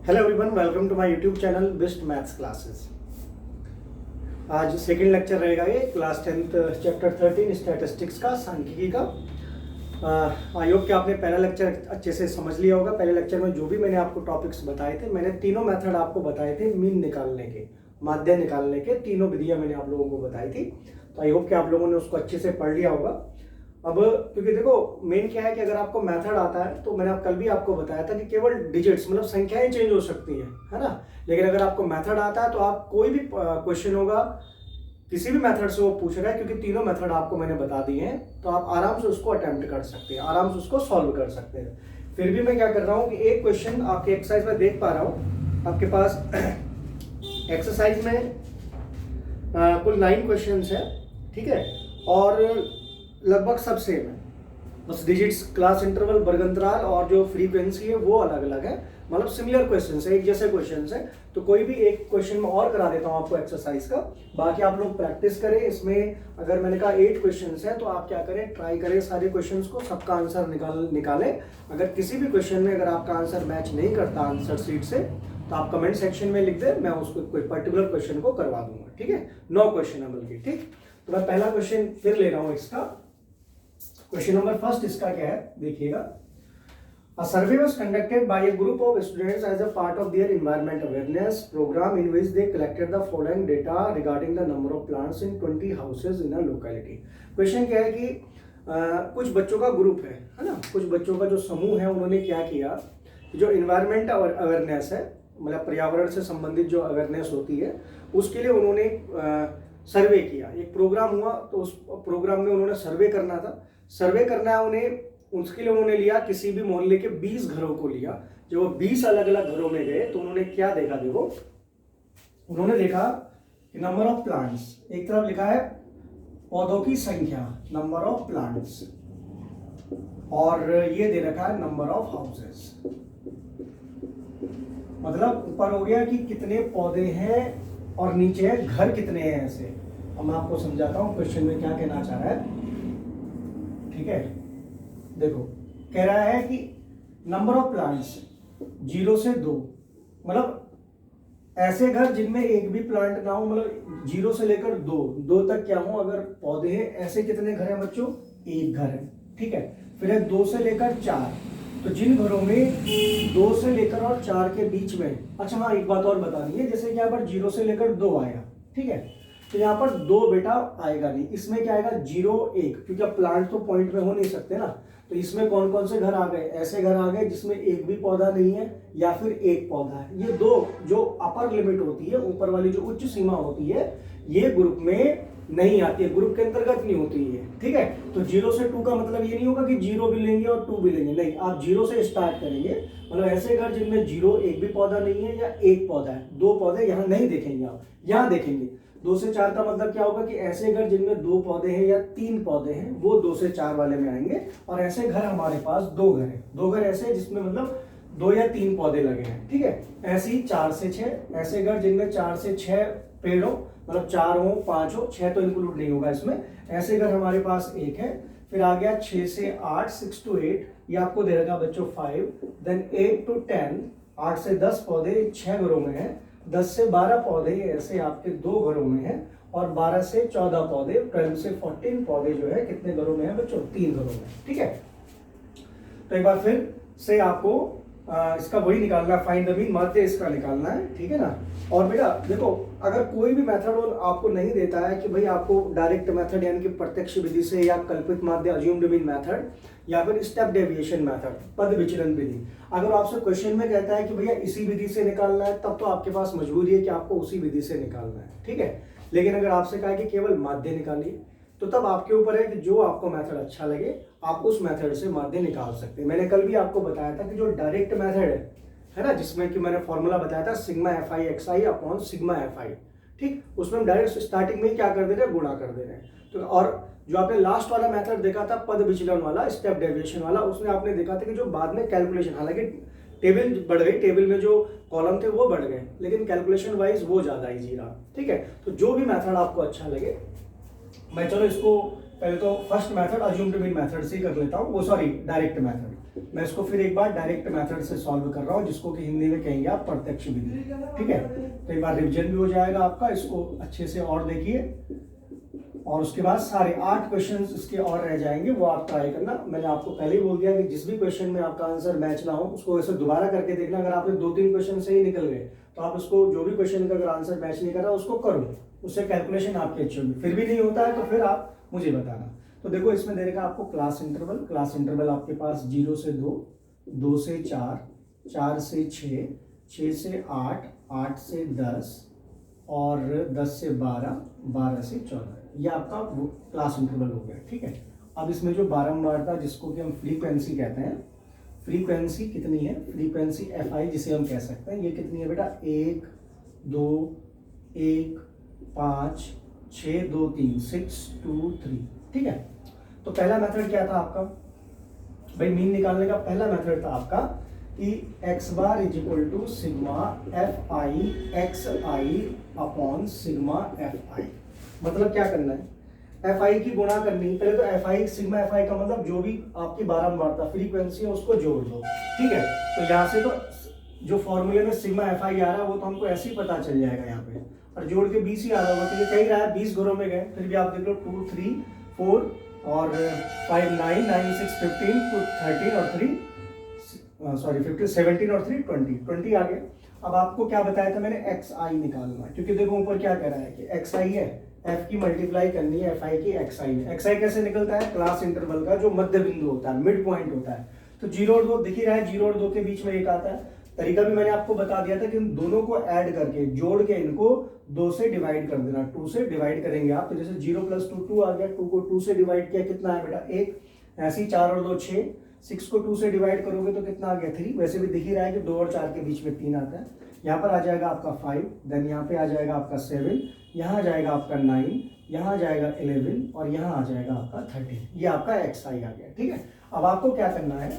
Hello everyone, welcome to my YouTube channel best maths classes. आज second lecture रहेगा ये class 10th chapter 13 statistics का, सांख्यिकी का। आई होप कि आपने पहला लेक्चर अच्छे से समझ लिया होगा। पहले लेक्चर में जो भी मैंने आपको टॉपिक्स बताए थे, मैंने तीनों मेथड आपको बताए थे। मीन निकालने के, माध्य निकालने के तीनों विधियां मैंने आप लोगों को बताई थी। तो आई होप कि आप लोगों ने उसको अच्छे से पढ़ लिया होगा। अब क्योंकि देखो मेन क्या है कि अगर आपको मेथड आता है तो मैंने कल भी आपको बताया था कि केवल डिजिट्स मतलब संख्याएं चेंज हो सकती हैं, है ना। लेकिन अगर आपको मेथड आता है तो आप कोई भी क्वेश्चन होगा किसी भी मेथड से वो पूछ रहा है, क्योंकि तीनों मेथड आपको मैंने बता दिए हैं, तो आप आराम से उसको अटेम्प्ट कर सकते हैं, आराम से उसको सॉल्व कर सकते हैं। फिर भी मैं क्या कर रहा हूँ कि एक क्वेश्चन आपके एक्सरसाइज में देख पा रहा हूँ आपके पास एक्सरसाइज में कुल 9 क्वेश्चन है, ठीक है, और लगभग सब सेम है। बस डिजिट्स, क्लास इंटरवल, वर्ग अंतराल और जो फ्रीक्वेंसी है वो अलग अलग है। मतलब सिमिलर क्वेश्चंस है, एक जैसे क्वेश्चंस है। तो कोई भी एक क्वेश्चन में और करा देता हूँ आपको एक्सरसाइज का, बाकी आप लोग प्रैक्टिस करें। इसमें अगर मैंने कहा 8 क्वेश्चंस है तो आप क्या करें, ट्राई करें सारे क्वेश्चंस को, सबका आंसर निकालें। अगर किसी भी क्वेश्चन में अगर आपका आंसर मैच नहीं करता आंसर शीट से, तो आप कमेंट सेक्शन में लिख दें, मैं उसको कोई पर्टिकुलर क्वेश्चन को करवा दूंगा, ठीक है। 9 क्वेश्चन है बल्कि, ठीक। तो मैं पहला क्वेश्चन फिर ले रहा हूँ इसका। क्वेश्चन नंबर फर्स्ट इसका क्या है, देखिएगा। A survey was conducted by a group of students as a part of their environment awareness program in which they collected the following data regarding the number of plants in 20 houses in a locality. Question क्या है कि कुछ बच्चों का group है ना, कुछ बच्चों का जो समूह है, उन्होंने क्या किया, जो इन्वायरमेंट अवेयरनेस है, मतलब पर्यावरण से संबंधित जो अवेयरनेस होती है, उसके लिए उन्होंने सर्वे किया। एक प्रोग्राम हुआ, तो उस प्रोग्राम में उन्होंने सर्वे करना था। सर्वे करना है उन्हें, उसके लिए उन्होंने लिया किसी भी मोहल्ले के 20 घरों को लिया। जब वो 20 अलग अलग घरों में गए तो उन्होंने क्या देखा, देखो उन्होंने देखा कि नंबर ऑफ प्लांट्स, एक तरफ लिखा है पौधों की संख्या, नंबर ऑफ प्लांट्स, और ये दे रखा है नंबर ऑफ हाउसेस। मतलब ऊपर हो गया कि कितने पौधे हैं और नीचे है घर कितने हैं ऐसे। अब मैं आपको समझाता हूं क्वेश्चन में क्या कहना चाह रहा है, ठीक है। देखो कह रहा है कि नंबर ऑफ प्लांट्स 0 से 2, मतलब ऐसे घर जिनमें एक भी प्लांट ना हो, मतलब 0 से लेकर 2 तक क्या हो अगर पौधे हैं, ऐसे कितने घर हैं बच्चों, एक घर है, ठीक है। फिर है 2 से लेकर 4, तो जिन घरों में 2 से लेकर और 4 के बीच में, अच्छा हाँ एक बात और बतानी है, जैसे कि यहाँ पर 0 से लेकर 2 आया, ठीक है, तो यहाँ पर 2 बेटा आएगा नहीं, इसमें क्या आएगा 0 1, क्योंकि अब प्लांट तो पॉइंट में हो नहीं सकते ना। तो इसमें कौन कौन से घर आ गए, ऐसे घर आ गए जिसमें एक भी पौधा नहीं है या फिर एक पौधा है। ये 2 जो अपर लिमिट होती है, ऊपर वाली जो उच्च सीमा होती है, ये ग्रुप में नहीं आती है, ग्रुप के अंतर्गत नहीं होती है, ठीक है। तो 0 से 2 का मतलब ये नहीं होगा कि 0 भी लेंगे और 2 भी लेंगे, नहीं, आप 0 से स्टार्ट करेंगे। मतलब ऐसे घर जिनमें 0 एक भी पौधा नहीं है या एक पौधा है, 2 पौधे यहाँ नहीं देखेंगे, आप यहाँ देखेंगे। 2 से 4 का मतलब क्या होगा कि ऐसे घर जिनमें 2 पौधे हैं या 3 पौधे हैं, वो 2 से 4 वाले में आएंगे। और ऐसे घर हमारे पास 2 घर है, 2 घर ऐसे जिसमें मतलब 2 या 3 पौधे लगे हैं, ठीक है। ऐसे ही 4 से 6, ऐसे घर जिनमें 4 से 6 पेड़ हो, मतलब 4 हो 5 हो, 6 तो इंक्लूड नहीं होगा इसमें, ऐसे घर हमारे पास एक है। फिर आ गया 6 से 8, 6 to 8, ये आपको दे रखा बच्चों 5, देन 8 to 10, 8 से 10 पौधे 6 घरों में है, 10 से 12 पौधे ऐसे आपके 2 घरों में है, और 12 से 14 पौधे, 12 से 14 पौधे जो है कितने घरों में है बच्चों, 3 घरों में, ठीक है। तो एक बार फिर से आपको इसका वही निकालना है, फाइंड द मीन, माध्य इसका निकालना है, ठीक है ना। और बेटा देखो, अगर कोई भी मेथड आपको नहीं देता है कि भाई आपको डायरेक्ट मेथड यानी कि प्रत्यक्ष विधि से, या कल्पित माध्य अज्यूम्ड मीन मेथड, या फिर स्टेप डेविएशन मेथड, पद विचलन विधि, अगर आपसे क्वेश्चन में कहता है कि भैया इसी विधि से निकालना है, तब तो आपके पास मजबूरी है कि आपको उसी विधि से निकालना है, ठीक है। लेकिन अगर आपसे कहा कि केवल माध्य निकालिए, तो तब आपके ऊपर है कि जो आपको मेथड अच्छा लगे आप उस मेथड से माध्य निकाल सकते हैं। मैंने कल भी आपको बताया था कि जो डायरेक्ट मेथड है ना, जिसमें कि मैंने फॉर्मूला बताया था sigma fi xi upon sigma fi, ठीक, उसमें हम डायरेक्ट स्टार्टिंग में क्या कर दे रहे हैं, गुणा कर दे रहे हैं। तो और जो आपने लास्ट वाला मेथड देखा था पद विचलन वाला, स्टेप डेविएशन वाला, उसमें आपने देखा था कि जो बाद में कैलकुलेशन, हालांकि टेबल बढ़ गई, टेबल में जो कॉलम थे वो बढ़ गए, लेकिन कैलकुलेशन वाइज वो ज्यादा इजी रहा, ठीक है। तो जो भी मेथड आपको अच्छा लगे, मैं चलो इसको पहले तो first method assumed mean method से कर लेता हूँ, वो सॉरी डायरेक्ट मेथड, मैं इसको फिर एक बार डायरेक्ट मेथड से सॉल्व कर रहा हूँ, जिसको कि हिंदी में कहेंगे आप प्रत्यक्ष विधि। ठीक है, तो एक बार रिवीजन भी हो जाएगा आपका, इसको अच्छे से और देखिए, और उसके बाद सारे 8 क्वेश्चंस इसके और रह जाएंगे, वो आप ट्राई करना। मैंने आपको पहले ही बोल दिया कि जिस भी क्वेश्चन में आपका आंसर मैच ना हो उसको ऐसे दोबारा करके देखना। अगर आपने 2-3 क्वेश्चन से ही निकल गए तो आप उसको, जो भी क्वेश्चन का अगर आंसर मैच नहीं कर रहा उसको करो, उससे कैलकुलेशन आपकी अच्छी होगी। फिर भी नहीं होता है तो फिर आप मुझे बताना। तो देखो इसमें दे रखा आपको क्लास इंटरवल। क्लास इंटरवल आपके पास 0 से 2, 2 से 4, 4 से 6, 6 से 8, 8 से 10 और 10 से 12, 12 से 14। ये आपका क्लास इंटरवल हो गया। ठीक है, अब इसमें जो बारंबारता, जिसको कि हम फ्रीक्वेंसी कहते हैं, फ्रीक्वेंसी कितनी है, फ्रीक्वेंसी FI जिसे हम कह सकते हैं, ये कितनी है बेटा, 1 2 1 5 6 2 3 6 2 3। ठीक है, तो पहला मेथड क्या था आपका भाई, मीन निकालने का पहला मेथड था आपका कि x bar is equal to sigma FI XI upon sigma FI। मतलब क्या करना है, FI की गुणा करनी है। पहले तो FI सिग्मा FI का मतलब जो भी आपकी बारंबारता फ्रीक्वेंसी है उसको जोड़ दो। ठीक है, तो यहाँ से तो जो फॉर्मूले में सिग्मा FI आ रहा है वो तो हमको ऐसे ही पता चल जाएगा यहाँ पे, और जोड़ के 20 ही आ रहा होगा। तो ये कही रहा है 20 घरों में गए, फिर भी आप देख लो 2 3 4 और 5 9 9 6 15 2 13 और 3 सॉरी 15 17 और 3 20 आ गया। अब आपको क्या बताया था मैंने, XI निकालना है, क्योंकि देखो ऊपर क्या कह रहा है कि XI है, F की मल्टीप्लाई करनी है FI की XI में। XI कैसे निकलता है, क्लास इंटरवल का जो मध्य बिंदु होता है, मिड पॉइंट होता है। तो 0 और 2 दिख ही रहा है, 0 और 2 के बीच में एक आता है। तरीका भी मैंने आपको बता दिया था कि इन दोनों को ऐड करके जोड़ के इनको 2 से डिवाइड कर देना। 2 से डिवाइड करेंगे आप, तो जैसे 0 + 2 2 आ गया, 2 को 2 से डिवाइड किया कितना है बेटा 1। ऐसे ही 4 और 2 6, 6 को 2 से डिवाइड करोगे तो कितना आ गया 3। वैसे भी दिख ही रहा है कि 2 और 4 के बीच में 3 आता है। यहाँ पर आ जाएगा आपका 5, देन यहाँ पे आ जाएगा आपका 7, यहाँ आ जाएगा आपका 9, यहाँ आ जाएगा 11 और यहाँ आ जाएगा आपका 13। ये आपका XI आ गया। ठीक है, अब आपको क्या करना है,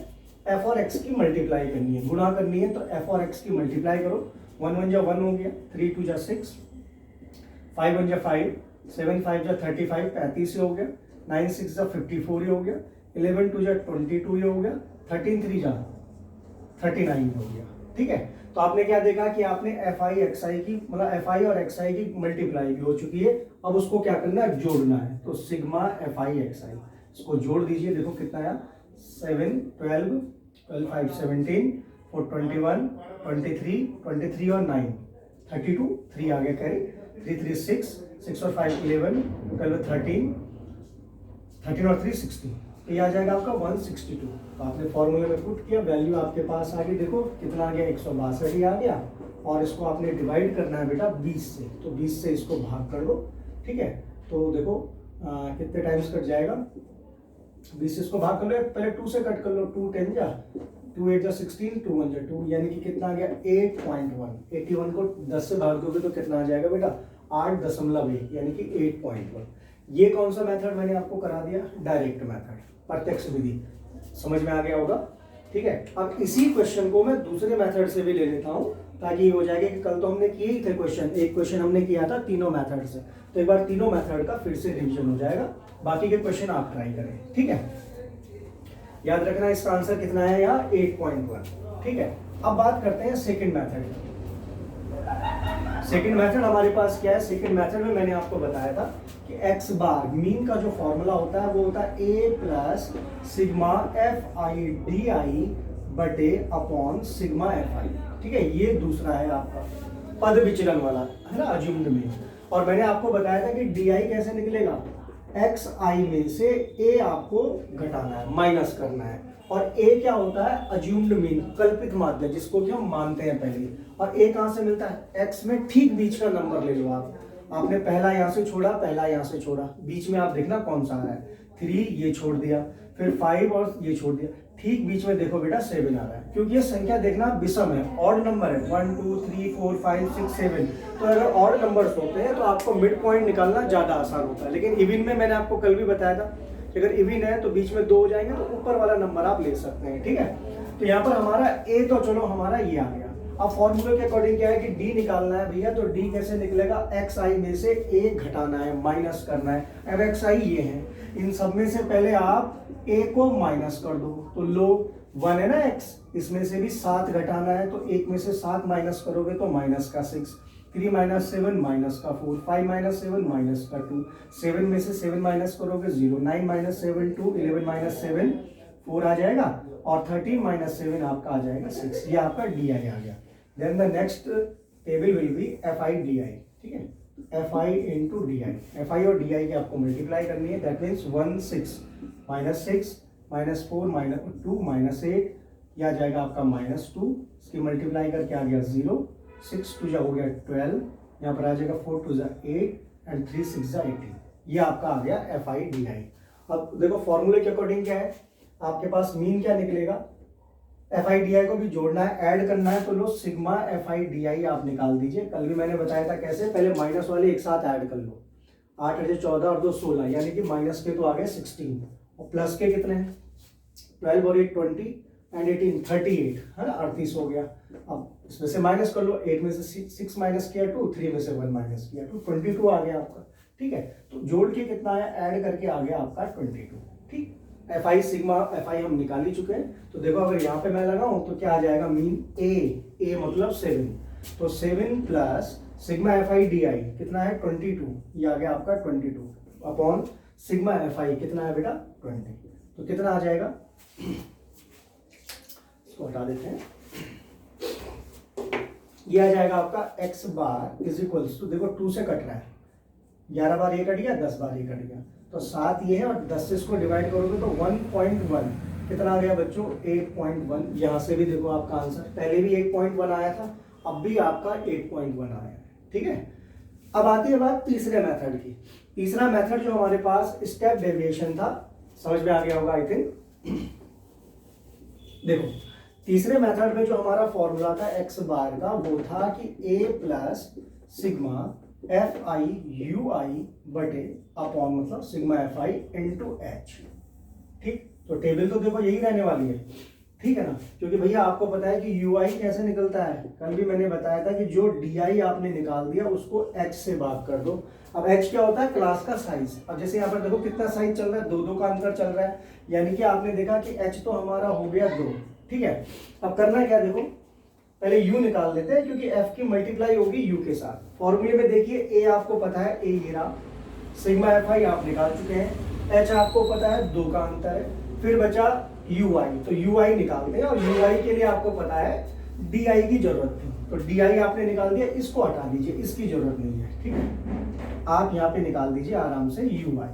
F और X की मल्टीप्लाई करनी है, गुणा करनी है। तो F और X की मल्टीप्लाई करो, 1 1 जा 1 हो गया, 3 2 जा 6, 5 1 जा 5, 7 5 जा 35 35 हो गया, 9 6 जा 54 हो गया, 11 2 जा 22 हो गया, 13 3 जा 39 हो गया। ठीक है, तो आपने क्या देखा कि आपने FI XI की मतलब FI और XI की मल्टीप्लाई भी हो चुकी है। अब उसको क्या करना है, जोड़ना है। तो सिग्मा FI XI इसको जोड़ दीजिए, देखो कितना आया, 7 12 12 5 17 4 21 23 23 और 9 32 3 आ गया कैरी, 3 3 6 6 और 5 11 12 13 13 और 3 16। ये आ जाएगा आपका 162। तो आपने फॉर्मूले में पुट किया, वैल्यू आपके पास आ गई, देखो कितना आ गया 162 ही आ गया। और इसको आपने डिवाइड करना है बेटा 20 से, तो 20 से इसको भाग कर दो। ठीक है, तो देखो कितने टाइम्स कट जाएगा, 20 से इसको भाग कर लो, पहले 2 से कट कर लो, 2 10 जा 2 8 जा 16, 2 1 जा 2, यानी कि कितना आ गया 8.1। 81 को 10 से भाग दोगे तो कितना आ जाएगा बेटा 8.1, यानी कि 8.1। ये कौन सा मेथड मैंने आपको करा दिया, डायरेक्ट मेथड, प्रत्यक्ष विधि। समझ में आ गया होगा। ठीक है, अब इसी क्वेश्चन को मैं दूसरे मेथड से भी ले लेता हूं, ताकि ये हो जाएगा कि कल तो हमने किए ही थे क्वेश्चन, एक क्वेश्चन हमने किया था तीनों मेथड से, तो एक बार तीनों मेथड का फिर से रिवीजन हो जाएगा। बाकी के क्वेश्चन आप ट्राई करें। ठीक है, याद रखना इसका आंसर कितना है यहाँ 8.1। ठीक है, अब बात करते हैं सेकंड मेथड। सेकंड मेथड हमारे पास क्या है, सेकंड मेथड में मैंने आपको बताया था कि x बार मीन का जो फॉर्मूला होता है वो होता है a plus sigma FI DI बटे अपॉन सिग्मा FI। ठीक है, ये दूसरा है आपका पद विचलन वाला, है ना, अज्यूम्ड में। और मैंने आपको बताया था कि DI कैसे निकलेगा, XI में से a आपको घटाना है, माइनस करना है। और a क्या होता है, अज्यूम्ड मीन, कल्पित माध्य, जिसको कि हम मानते हैं पहले। और a कहां से मिलता है, x में ठीक बीच का नंबर ले लो आप। आपने पहला यहां से छोड़ा, पहला यहां से छोड़ा, बीच में आप देखना कौन सा आ रहा है, 3 ये छोड़ दिया, फिर 5 और ये छोड़ दिया, ठीक बीच में देखो बेटा 7 आ रहा है, क्योंकि ये संख्या देखना विषम है, ऑड नंबर है, 1 2 3 4 5 6 7। तो अगर ऑड नंबर्स होते हैं तो आपको मिड पॉइंट निकालना ज्यादा आसान होता है। लेकिन इवन में मैंने आपको कल भी बताया था, अगर इवन है तो बीच में 2 हो जाएंगे, तो ऊपर वाला नंबर आप ले सकते हैं। ठीक है, तो यहाँ पर हमारा a तो चलो हमारा ये आ गया। अब फॉर्मूले के अकॉर्डिंग क्या है कि d निकालना है भैया, तो d कैसे निकलेगा, xi में से a घटाना है, माइनस करना है। अब xi ये है, इन सब में से पहले आप a को माइनस कर दो, तो लो 1 है ना x, इसमें से भी 7 घटाना है, तो 1 में से 7 माइनस करोगे तो माइनस का 6, 3 माइनस 7 माइनस का 4, 5 माइनस 7 माइनस का 2, 7 में से 7 माइनस करोगे 0, 9 माइनस 7 2, 11 माइनस 7 4 आ जाएगा, और 13 माइनस 7 आपका आ जाएगा 6। ये आपका डी आई आ गया। Then the next table will be F I D I. ठीक है, F I into D I, F I और डी आई की आपको मल्टीप्लाई करनी है। That means 1 6 minus 6 minus 4 minus 2 minus 8, यह आ जाएगा आपका माइनस 2, इसकी मल्टीप्लाई करके आ गया 0, 6 2 जा हो गया 12, यहाँ पर आ जाएगा 4 2 जा 8 एंड 3 6 जा 18। ये आपका आ गया एफ आई डी आई। अब देखो फॉर्मूले के अकॉर्डिंग क्या है, आपके पास मीन क्या निकलेगा, एफ आई डी आई को भी जोड़ना है, ऐड करना है, तो लो sigma F I D I आप निकाल दीजिए। कल भी मैंने बताया था कैसे, पहले माइनस वाले एक साथ ऐड कर लो, 8 8 14 और 2 16, यानी कि माइनस के तो आ गए 16, और प्लस के कितने हैं 12 और 8 20 एंड 18 38 है ना, 38 हो गया। अब इसमें से माइनस कर लो, 8 में से 6 माइनस किया 2, 3 में से 1 माइनस किया 2, 22 आ गया आपका। ठीक है, तो जोड़ के कितना है, ऐड करके आ गया आपका 22। ठीक, एफ आई सिग्मा एफ आई हम निकाल ही चुके हैं। तो देखो अगर यहाँ पे मैं लगाऊं तो क्या आ जाएगा, मीन ए मतलब 7, तो 7 plus sigma F I D आई कितना है 22, ये आ गया आपका 22 अपॉन सिग्मा एफ आई कितना है बेटा 20, तो कितना आ जाएगा, इसको हटा देते हैं, ये आ जाएगा आपका x bar is equals to, देखो 2 से कट रहा है, 11 बार ये कट गया, 10 बार ये कट गया, तो 7 ये है, और 10 से इसको डिवाइड करोगे तो 1.1 कितना आ गया बच्चों 8.1। यहाँ से भी देखो आपका आंसर, पहले भी 8.1 आया था, अब भी आपका 8.1 आया है। ठीक है, अब आती है बात तीसरे मेथड की। तीसरा मेथड जो हमारे पास स्टेप डेविएशन था, समझ में आ गया होगा आई थिंक। देखो तीसरे मेथड में जो हमारा फॉर्मूला था x बार का, वो था कि a plus sigma F I U I बटे अपॉन मतलब sigma F I into H. ठीक, तो टेबल तो देखो यही रहने वाली है, ठीक है ना, क्योंकि भैया आपको पता है कि यू आई कैसे निकलता है, कल भी मैंने बताया था कि जो डी आई आपने निकाल दिया उसको एच से भाग कर दो। अब एच क्या होता है, क्लास का साइज। अब जैसे यहाँ पर देखो कितना साइज चल रहा है, 2 2 का अंतर चल रहा है, यानी कि आपने देखा कि एच तो हमारा हो गया 2। ठीक है, अब करना क्या, देखो पहले u निकाल लेते हैं, क्योंकि f की मल्टीप्लाई होगी u के साथ। फॉर्मूले में देखिए a आपको पता है, a ये रहा, सिग्मा एफ आई आप निकाल चुके हैं, h आपको पता है 2 का अंतर है, फिर बचा ui, तो ui निकालते हैं, और ui के लिए आपको पता है di की जरूरत थी, तो di आपने निकाल दिया, इसको हटा दीजिए, इसकी जरूरत नहीं है। ठीक है, आप यहाँ पे निकाल दीजिए आराम से ui,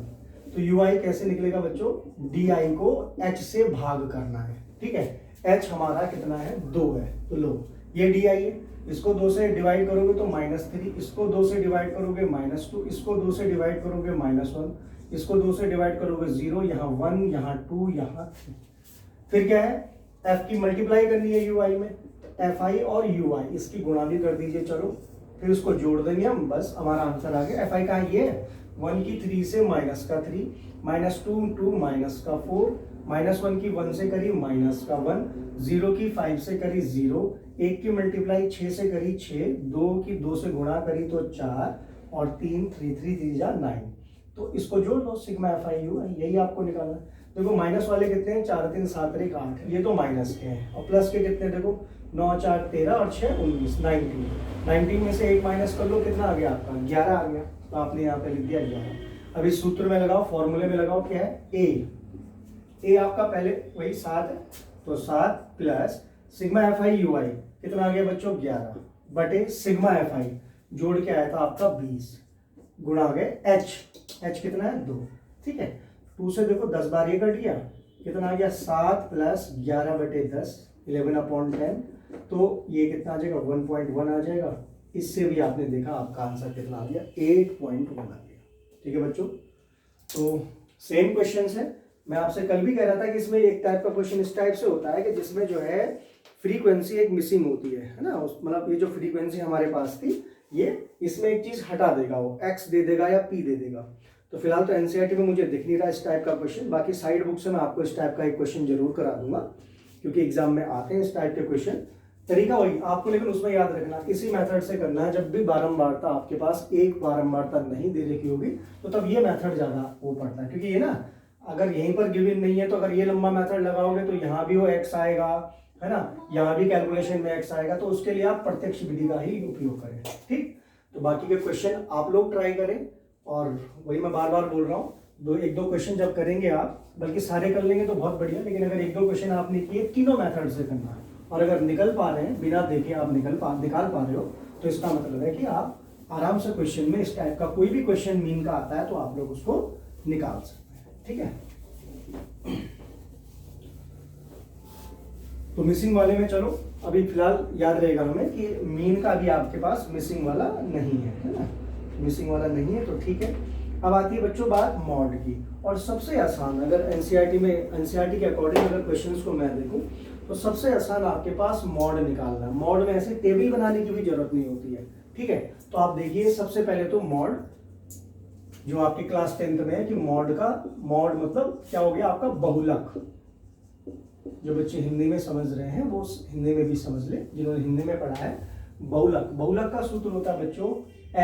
तो ui कैसे निकलेगा बच्चों, di को h से भाग करना है। ठीक है, h हमारा कितना है 2 है, तो लो ये di है, इसको 2 से डिवाइड करोगे तो -3, इसको 2 से डिवाइड करोगे -2, इसको 2 से डिवाइड करोगे -1, इसको 2 से डिवाइड करोगे 0, यहाँ 1, यहाँ 2, यहाँ 3। फिर क्या है, f की मल्टीप्लाई करनी है ui में, एफ आई और ui इसकी गुणा भी कर दीजिए, चलो फिर उसको जोड़ देंगे हम, बस हमारा आंसर आ गया। एफ आई का ये 1 की 3 से -3, -2 2 -4, -1 की 1 से करी -1, 0 की 5 से करी 0, 1 की मल्टीप्लाई 6 से करी 6, 2 की 2 से गुणा करी तो 4, और 3 3 3 3 जा 9, तो इसको जोड़ दो सिग्मा एफ आई यू, यही आपको निकालना है। देखो माइनस वाले कितने हैं, 4 3 7 1 8, ये तो माइनस के हैं, और प्लस के कितने देखो 9 4 13 और 6 19, 19 में से 1 माइनस कर लो, कितना आ गया आपका 11 आ गया, तो आपने यहाँ पे लिख दिया 11। अब इस सूत्र में लगाओ, फॉर्मूले में लगाओ, क्या है ए आपका पहले वही 7 है, तो 7 plus sigma F I U I कितना आ गया बच्चों 11 बटे सिग्मा एफ आई जोड़ के आया था आपका 20 गुणा आ गए एच कितना है 2। ठीक है, 2 से देखो 10 बार ये कट गया, कितना आ गया 7 प्लस 11 बटे 10, 11/10, तो ये कितना आ जाएगा 1.1 आ जाएगा। इससे भी आपने देखा आपका आंसर कितना आ गया 8.1 आ गया। ठीक है बच्चों, तो सेम क्वेश्चन है, मैं आपसे कल भी कह रहा था कि इसमें एक टाइप का क्वेश्चन इस टाइप से होता है कि जिसमें जो है फ्रीक्वेंसी एक मिसिंग होती है ना, मतलब ये जो फ्रीक्वेंसी हमारे पास थी, ये इसमें एक चीज हटा देगा, वो x दे देगा या p दे देगा। तो फिलहाल तो एनसीईआरटी में मुझे दिख नहीं रहा इस टाइप का क्वेश्चन, बाकी साइड बुक से मैं आपको इस टाइप का एक क्वेश्चन जरूर करा दूंगा, क्योंकि एग्जाम में आते हैं इस टाइप के क्वेश्चन। तरीका वही आपको, लेकिन उसमें याद रखना इसी मेथड से करना है। जब भी बारंबारता आपके पास एक बारंबारता नहीं दे रखी होगी तो तब ये मेथड ज्यादा वो पड़ता है, क्योंकि ये ना अगर यहीं पर गिवन नहीं है तो अगर ये लंबा मेथड लगाओगे तो यहाँ भी वो x आएगा, है ना, यहाँ भी कैलकुलेशन में x आएगा, तो उसके लिए आप प्रत्यक्ष विधि का ही उपयोग करें। ठीक, तो बाकी के क्वेश्चन आप लोग ट्राई करें, और वही मैं बार बार बोल रहा हूँ, एक दो क्वेश्चन जब करेंगे आप, बल्कि सारे कर लेंगे तो बहुत बढ़िया, लेकिन अगर एक दो क्वेश्चन आपने किए तीनों मेथड से करना है, और अगर निकल पा रहे हैं बिना देखे आप निकाल पा रहे हो, तो इसका मतलब है कि आप आराम से क्वेश्चन में इस टाइप का कोई भी क्वेश्चन मीन का आता है तो आप लोग उसको निकाल सकते हैं। ठीक है, तो मिसिंग वाले में चलो अभी फिलहाल याद रहेगा हमें कि मीन का भी आपके पास मिसिंग वाला नहीं है ना, मिसिंग वाला नहीं है, तो ठीक है। अब आती है बच्चों बात मॉड की, और सबसे आसान, अगर एनसीईआरटी में एनसीईआरटी के अकॉर्डिंग अगर क्वेश्चंस को मैं देखूं तो सबसे आसान आपके पास मॉड निकालना है। मॉड में ऐसे टेबल बनाने की भी जरूरत नहीं होती है। ठीक है, तो आप देखिए सबसे पहले तो मॉड जो आपके क्लास 10th में है कि मॉड मतलब क्या हो गया आपका बहुलक। जो बच्चे हिंदी में समझ रहे हैं वो हिंदी में भी समझ ले, जिन्होंने हिंदी में पढ़ा है। बहुलक का सूत्र होता है बच्चों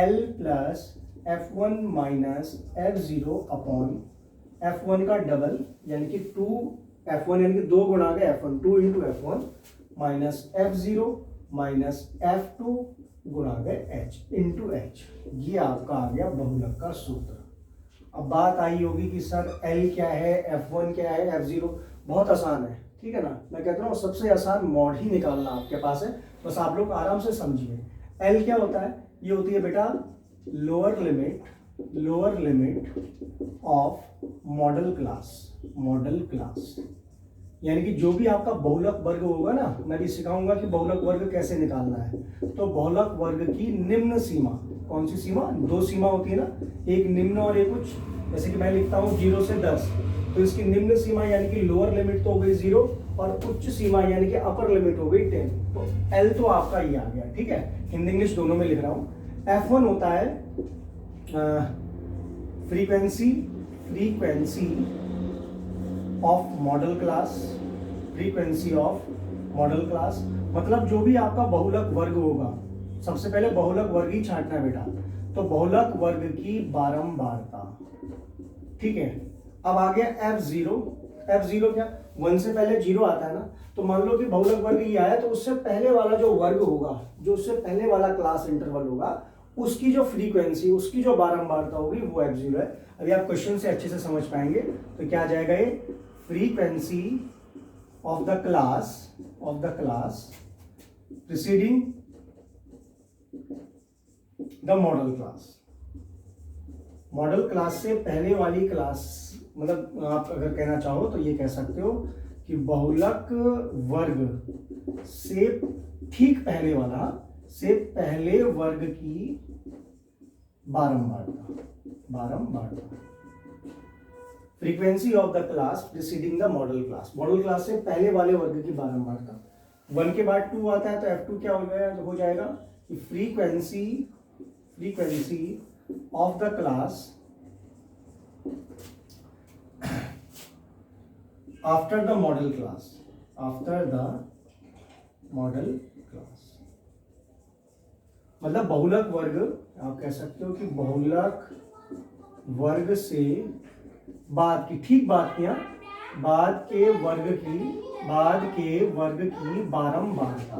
L plus F1 minus F0 upon F1 का डबल यानी कि 2F1 यानी कि 2 गुणा के F1, 2 into F1 minus F0 minus F2 गुणा के H इंटू H। ये आपका आ गया बहुलक का सूत्र। अब बात आई होगी कि सर L क्या है, F1 क्या है, F0, बहुत आसान है। ठीक है ना, मैं कहता हूँ सबसे आसान मॉड ही निकालना आपके पास है, बस आप लोग आराम से समझिए। L क्या होता है, ये होती है बेटा lower limit of model class, यानी कि जो भी आपका बहुलक वर्ग होगा ना, मैं भी सिखाऊंगा कि बहुलक वर्ग कैसे निकालना है। तो बहुलक वर्ग की निम्न सीमा, कौन सी सीमा, 2 सीमा होती है ना, एक निम्न और एक उच्च। जैसे कि मैं लिखता हूँ 0 से 10, तो इसकी निम्न सीमा यानी कि लोअर लिमिट तो हो गई 0, और उच्च सीमा यानी कि अपर लिमिट हो गई 10। तो L तो आपका ये आ गया। ठीक है, हिंदी इंग्लिश दोनों में लिख रहा हूँ। F1 होता है फ्रीक्वेंसी ऑफ मॉडल क्लास, मतलब जो भी आपका बहुलक वर्ग होगा, सबसे पहले बहुलक वर्ग ही छांटना है बेटा, तो बहुलक वर्ग की बारंबारता। ठीक है, अब आ गया F0 क्या, 1 से पहले 0 आता है ना, तो मान लो कि बहुलक वर्ग ये आया, तो उससे पहले वाला जो वर्ग होगा, जो उससे पहले वाला क्लास इंटरवल होगा, उसकी जो फ्रीक्वेंसी, उसकी जो बारंबारता होगी वो F0 है। अभी आप क्वेश्चन से अच्छे से समझ पाएंगे, तो क्या आ जाएगा ये, frequency of the class preceding the modal class से पहले वाली क्लास, मतलब आप अगर कहना चाहो तो ये कह सकते हो कि बहुलक वर्ग से ठीक पहले वर्ग की बारंबारता, frequency of the class preceding the modal class से पहले वाले वर्ग की बारंबारता। 1 के बाद 2 आता है, तो F2 क्या हो जाएगा कि frequency of the class after the modal class, मतलब बहुलक वर्ग, आप कह सकते हो कि बहुलक वर्ग से बाद के वर्ग की बारंबारता।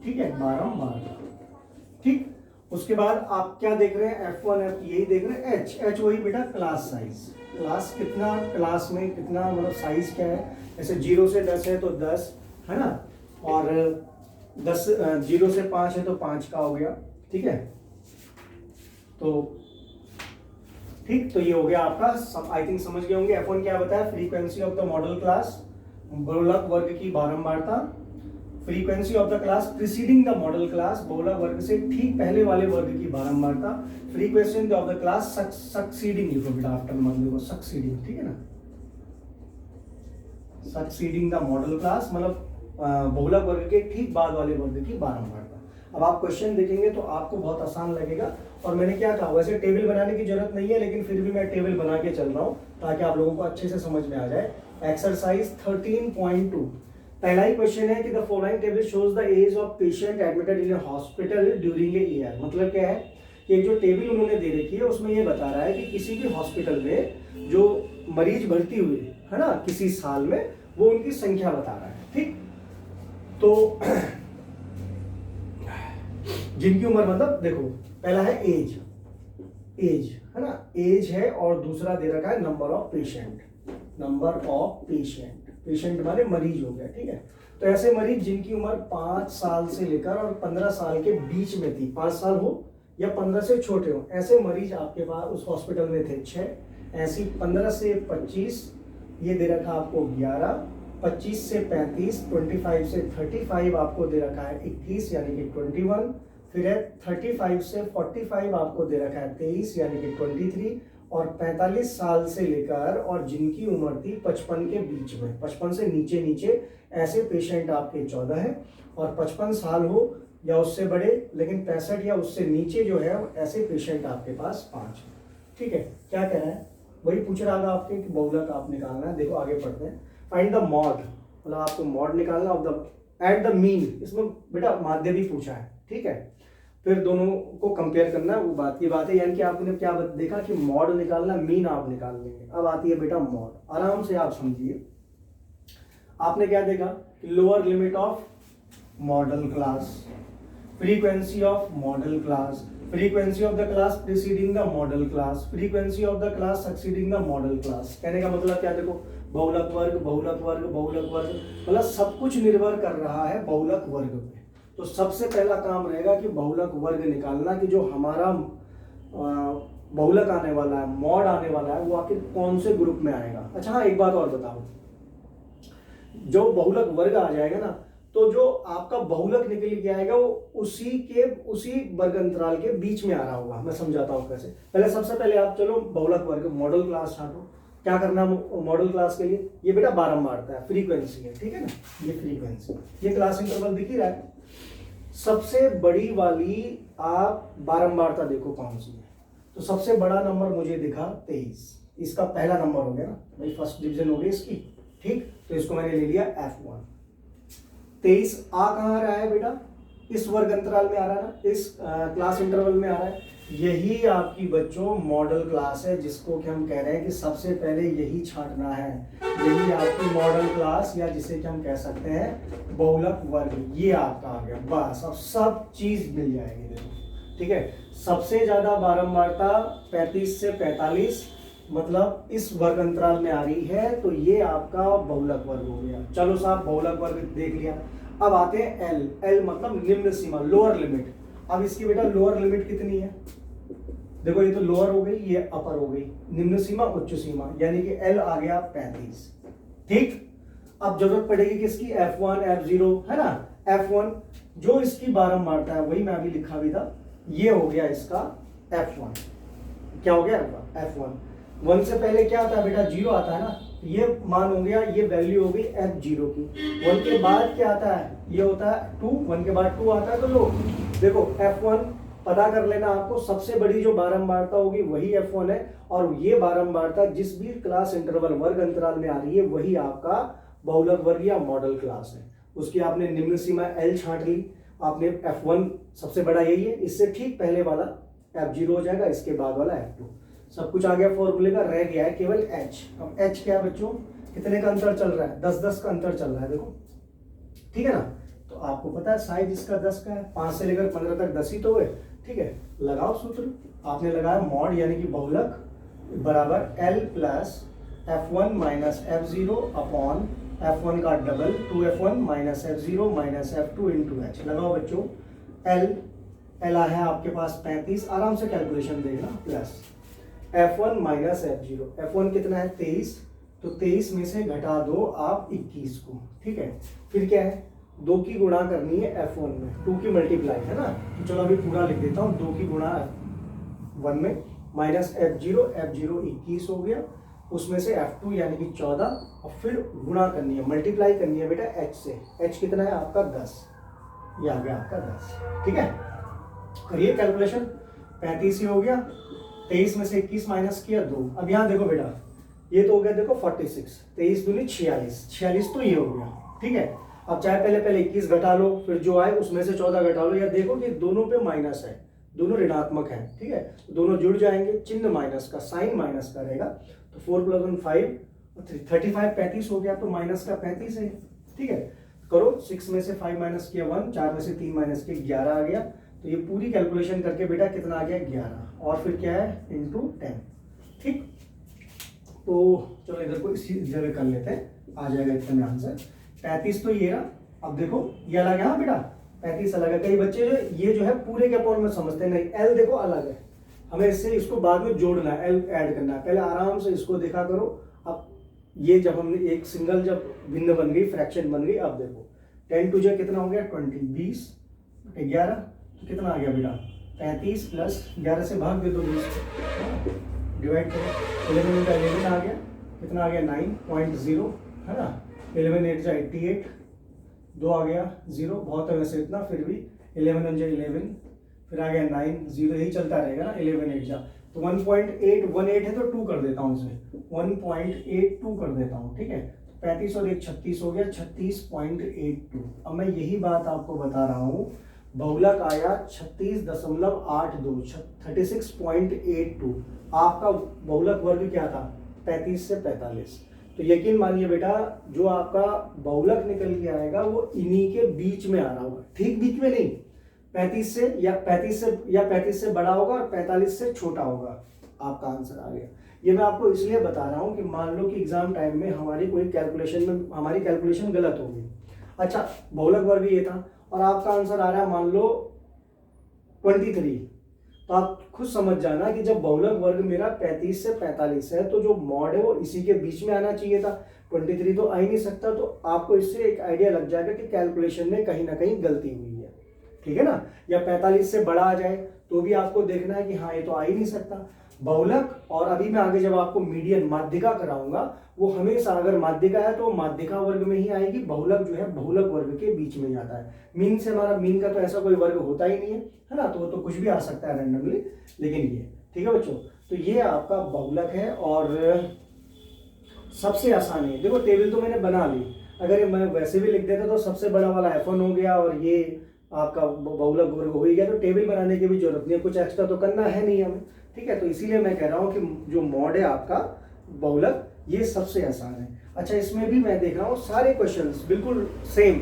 ठीक है, बारंबारता। ठीक, उसके बाद आप क्या देख रहे हैं, F1 यही देख रहे हैं। H वही बेटा क्लास साइज, क्लास कितना, क्लास में कितना, मतलब साइज क्या है। जैसे 0 से 10 है तो 10 है ना, और 0 से 5 है तो 5 का हो गया। ठीक है, तो ठीक, तो ये हो गया आपका, आई थिंक समझ गए होंगे। F1 क्या बताया, frequency of the modal class, बहुलक वर्ग की बारंबारता, frequency of the class preceding the modal class, बहुलक वर्ग से ठीक पहले वाले वर्ग की बारंबारता, frequency of the class succeeding, लिखो बेटा आफ्टर मत लिखो, सक्सीडिंग। ठीक है ना, सक्सीडिंग द मॉडल क्लास मतलब बहुलक वर्ग के ठीक बाद वाले वर्ग की बारंबारता। अब आप क्वेश्चन देखेंगे तो आपको बहुत आसान लगेगा, और मैंने क्या कहा, वैसे टेबल बनाने की जरूरत नहीं है, लेकिन फिर भी मैं टेबल बना के चल रहा हूं ताकि आप लोगों को अच्छे से समझ में आ जाए। एक्सरसाइज 13.2, पहला ही क्वेश्चन है कि the following table shows the age of patient admitted in a hospital during a year. मतलब क्या है कि एक जो टेबल उन्होंने दे रखी है उसमें ये बता रहा है कि किसी भी हॉस्पिटल में जो मरीज भर्ती हुए है ना किसी साल में, वो उनकी संख्या बता रहा है। ठीक, तो जिनकी उम्र मतलब देखो पहला है एज, एज है ना, एज है, और दूसरा दे रखा है number of patient, number of patient, patient माने मरीज हो गया। ठीक है, तो ऐसे मरीज जिनकी उम्र 5 साल से लेकर और 15 साल के बीच में थी, 5 साल हो या 15 से छोटे हो, ऐसे मरीज आपके पास उस हॉस्पिटल में थे 6। ऐसी 15 से 25 ये दे रखा आपको 11, 25 से 35, 25 से 35 आपको दे रखा है 21 यानी कि 21, फिर है 35 से 45 आपको दे रखा है 23 यानी कि 23, और 45 साल से लेकर और जिनकी उम्र थी 55 के बीच में, 55 से नीचे नीचे ऐसे पेशेंट आपके 14 हैं, और 55 साल हो या उससे बड़े लेकिन 65 या उससे नीचे जो है ऐसे पेशेंट आपके पास 5। ठीक है, क्या कह रहा है, वही पूछ रहा था आपके कि बहुलक आप निकालना है। देखो आगे पढ़ते हैं, फाइंड द मॉड, मतलब आपको मॉड निकालना of the at the mean, इसमें बेटा माध्य भी पूछा है। ठीक है, फिर दोनों को कंपेयर करना, वो बात की बात है, यानी कि आपने क्या देखा कि मॉड निकालना, मीन आप निकाल लेंगे। अब आती है बेटा मॉड, आराम से आप समझिए। आपने क्या देखा, lower limit of model class, frequency of model class, frequency of the class preceding the modal class, frequency of the class succeeding the modal class. कहने का मतलब क्या, देखो बहुलक वर्ग, बहुलक वर्ग, बहुलक वर्ग, मतलब सब कुछ निर्भर कर रहा है बहुलक वर्ग पे। तो सबसे पहला काम रहेगा कि बहुलक वर्ग निकालना, कि जो हमारा बहुलक आने वाला है, मॉड आने वाला है, वो आखिर कौन से ग्रुप में आएगा। अच्छा हाँ, एक बात और बताओ, जो बहुलक वर्ग आ जाएगा ना, तो जो आपका बहुलक निकल के आएगा वो उसी वर्ग अंतराल के बीच में आ रहा होगा। मैं समझाता हूँ कैसे। पहले सबसे पहले आप चलो बहुलक वर्ग मॉडल क्लास छाटो। क्या करना मॉडल क्लास के लिए, ये बेटा बारंबारता है, फ्रीक्वेंसी है। ठीक है ना, ये फ्रीक्वेंसी, ये क्लास इंटरवल दिख ही रहा है। सबसे बड़ी वाली आप बारंबारता देखो कौन सी है, तो सबसे बड़ा नंबर मुझे दिखा 23, इसका पहला नंबर हो गया ना भाई, फर्स्ट डिवीजन हो गई इसकी। ठीक, तो इसको मैंने ले लिया F1। 23 आ कहाँ रहा है बेटा, इस वर्ग अंतराल में आ रहा है ना, इस क्लास इंटरवल में आ रहा है। यही आपकी बच्चों मॉडल क्लास है, जिसको कि हम कह रहे हैं कि सबसे पहले यही छांटना है। यही आपकी मॉडल क्लास, या जिसे कि हम कह सकते हैं बहुलक वर्ग, ये आपका आ गया। बस अब सब चीज मिल जाएगी। देखो ठीक है, सबसे ज्यादा बारंबारता 35 से 45 मतलब इस वर्ग अंतराल में आ रही है, तो ये आपका बहुलक वर्ग हो गया। चलो साहब बहुलक वर्ग देख लिया। अब आते हैं एल, एल मतलब निम्न सीमा, लोअर लिमिट। अब इसकी बेटा लोअर लिमिट कितनी है, देखो ये तो लोअर हो गई, ये अपर हो गई, निम्न सीमा उच्च सीमा, यानी कि एल आ गया 35। ठीक, अब जरूरत पड़ेगी किसकी, F1 F0 है ना। F1 जो इसकी बारंबारता है, वही मैं अभी लिखा भी था, ये हो गया इसका F1। क्या हो गया F1। 1 से पहले क्या आता है बेटा, 0 आता है ना, ये मान हो गया, ये वैल्यू हो गई F0 की। 1 के बाद क्या आता है, ये होता है 2, 1 के बाद 2 आता है। तो लो देखो F1 पता कर लेना आपको, सबसे बड़ी जो बारंबारता होगी वही F1 है, और ये बारंबारता जिस भी क्लास इंटरवल वर्ग अंतराल में आ रही है वही आपका बहुलक वर्ग या मॉडल क्लास है। उसकी आपने निम्न सीमा L छांट ली, आपने F1 सबसे बड़ा यही है, इससे ठीक पहले वाला F0 हो जाएगा, इसके बाद वाला F2। सब कुछ आ गया फॉर्मूले का, रह गया है केवल H। अब H क्या है बच्चों, कितने का अंतर चल रहा है, 10-10 का अंतर चल रहा है। देखो ठीक है ना, तो आपको पता है साइज इसका 10 का है, 5 से लेकर 15 तक 10 ही तो है। ठीक है, लगाओ सूत्र, आपने लगाया मॉड यानी कि बहुलक बराबर L plus F1 minus F0 upon F1 का double 2F1 minus F0 minus F2 into H। लगाओ बच्चों, L है आपके पास 35, आराम से कैलकुलेशन देखना, plus F1 minus F0, F1 कितना है 23, तो 23 में से घटा दो आप 21 को। ठीक है, फिर क्या है, 2 की गुणा करनी है F1 में, 2 की मल्टीप्लाई है ना, तो चलो अभी पूरा लिख देता हूँ, 2 की गुणा F1 में माइनस F0 21 हो गया, उसमें से F2 यानी कि 14, और फिर गुणा करनी है, मल्टीप्लाई करनी है बेटा H से। H कितना है आपका 10, ये आ गया आपका 10। ठीक है, करिए कैलकुलेशन, 35 ही हो गया, 23 में से 21 माइनस किया 2। अब यहाँ देखो बेटा, ये तो हो गया देखो 46, 23 दूनी 46 तो ये हो गया। ठीक है, अब चाहे पहले 21 घटा लो, फिर जो आए उसमें से 14 घटा लो, या देखो कि दोनों पे माइनस है, दोनों ऋणात्मक है। ठीक है, दोनों जुड़ जाएंगे, चिन्ह माइनस का, साइन माइनस का रहेगा, तो 4 + 1 5 और 35 35 हो गया, तो माइनस का 35 है। ठीक है, करो 6 में से 5 माइनस किया 1, 4 में से 3 माइनस किया 11 आ गया। तो ये पूरी कैलकुलेशन करके बेटा कितना आ गया 11, और फिर क्या है इंटू 10। ठीक, तो चलो इधर को इसी जगह कर लेते हैं, आ जाएगा इतने में आंसर। 35 तो ये रहा। अब देखो ये अलग है, हाँ बेटा 35 अलग है। कई बच्चे जो ये जो है पूरे के अपॉन में समझते हैं, नहीं एल देखो अलग है, हमें इससे इसको बाद में जोड़ना है, एल ऐड करना है। पहले आराम से इसको देखा करो। अब ये जब हमने एक सिंगल जब भिन्न बन गई, फ्रैक्शन बन गई, अब देखो 10 टू जो कितना हो गया 20, 20 11, तो कितना आ गया बेटा 35 प्लस 11 से भाग दे दो 20, डिवाइड करो 11 का 11 आ गया, कितना आ गया 9.0 है ना। 11 8 जा 88, 2 आ गया 0, बहुत है वैसे इतना, फिर भी 11 1 जा 11, फिर आ गया 9 0, यही चलता रहेगा ना। 11 8 जा तो 1.818 है, तो 2 कर देता हूँ इसे, 1.82 कर देता हूँ। ठीक है, 35 और 1 36 हो गया, 36.82। अब मैं यही बात आपको बता रहा हूँ, बहुलक आया 36.82, 36.82। आपका बहुलक वर्ग क्या था 35 से 45। तो यकीन मानिए बेटा, जो आपका बहुलक निकल के आएगा वो इन्हीं के बीच में आ रहा होगा, ठीक बीच में नहीं, 35 से या 35 से बड़ा होगा और 45 से छोटा होगा। आपका आंसर आ गया। ये मैं आपको इसलिए बता रहा हूं कि मान लो कि एग्जाम टाइम में हमारी कोई कैलकुलेशन में हमारी कैलकुलेशन गलत होगी। अच्छा, बहुलक वर्ग ये था और आपका आंसर आ रहा है मान लो 23, तो आप खुद समझ जाना कि जब बहुलक वर्ग मेरा 35 से 45 है, तो जो मॉड है वो इसी के बीच में आना चाहिए था। 23 तो आ ही नहीं सकता, तो आपको इससे एक आइडिया लग जाएगा कि कैलकुलेशन में कहीं ना कहीं गलती हुई है। ठीक है ना, या 45 से बड़ा आ जाए तो भी आपको देखना है कि हाँ ये तो आ ही नहीं सकता बहुलक। और अभी मैं आगे जब आपको मीडियन माध्यिका कराऊंगा, वो हमेशा अगर माध्यिका है तो माध्यिका वर्ग में ही आएगी, बहुलक जो है बहुलक वर्ग के बीच में ही आता है। मीन से हमारा मीन का तो ऐसा कोई वर्ग होता ही नहीं है ना, तो वो तो कुछ भी आ सकता है रैंडमली, लेकिन ये ठीक है बच्चों। तो ये आपका बहुलक है और सबसे आसान है। देखो टेबल तो मैंने बना ली, अगर मैं वैसे भी लिख देता तो सबसे बड़ा वाला F1 हो गया और ये आपका बहुलक वर्ग हो ही गया, तो टेबल बनाने की भी जरूरत नहीं है, कुछ एक्स्ट्रा तो करना है नहीं हमें। ठीक है, तो इसीलिए मैं कह रहा हूँ कि जो मॉड है आपका बहुलक, ये सबसे आसान है। अच्छा, इसमें भी मैं देख रहा हूँ सारे क्वेश्चंस बिल्कुल सेम।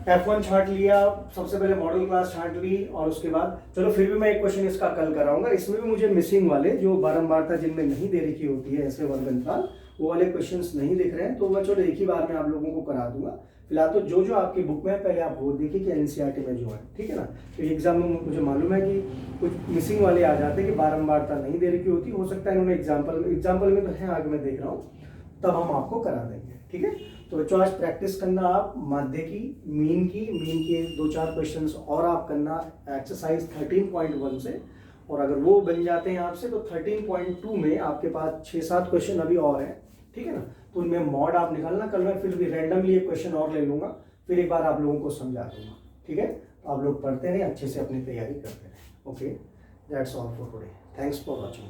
F1 छांट लिया, सबसे पहले मॉडल क्लास छांट ली, और उसके बाद चलो फिर भी मैं एक क्वेश्चन इसका कल कराऊंगा। इसमें भी मुझे मिसिंग वाले जो बारंबारता जिनमें नहीं दे रखी होती है ऐसे वर्ग अंतराल, वो वाले क्वेश्चंस नहीं दिख रहे हैं, तो मैं चलो एक ही बार में आप लोगों को करा दूंगा। फिलहाल तो जो जो आपकी बुक में है पहले आप वो देखिए कि एनसीईआरटी में जो है, ठीक है ना। तो एग्जाम में मुझे मालूम है कि कुछ मिसिंग वाले आ जाते हैं कि बारंबारता नहीं दे रखी होती, हो सकता है इन्होंने एग्जाम्पल में तो है, आगे मैं देख रहा हूँ, तब हम आपको करा देंगे। ठीक है, तो बच्चों आज प्रैक्टिस करना आप माध्य की, मीन के 2-4 क्वेश्चंस और आप करना एक्सरसाइज 13.1 से, और अगर वो बन जाते हैं आपसे तो 13.2 में आपके पास 6-7 क्वेश्चन अभी और हैं। ठीक है ना, तो उनमें मॉड आप निकालना। कल मैं फिर भी रैंडमली एक क्वेश्चन और ले लूंगा, फिर एक बार आप लोगों को समझा दूंगा। ठीक है, तो आप लोग पढ़ते रहें, अच्छे से अपनी तैयारी करते रहें। Okay, that's all for today, thanks for watching.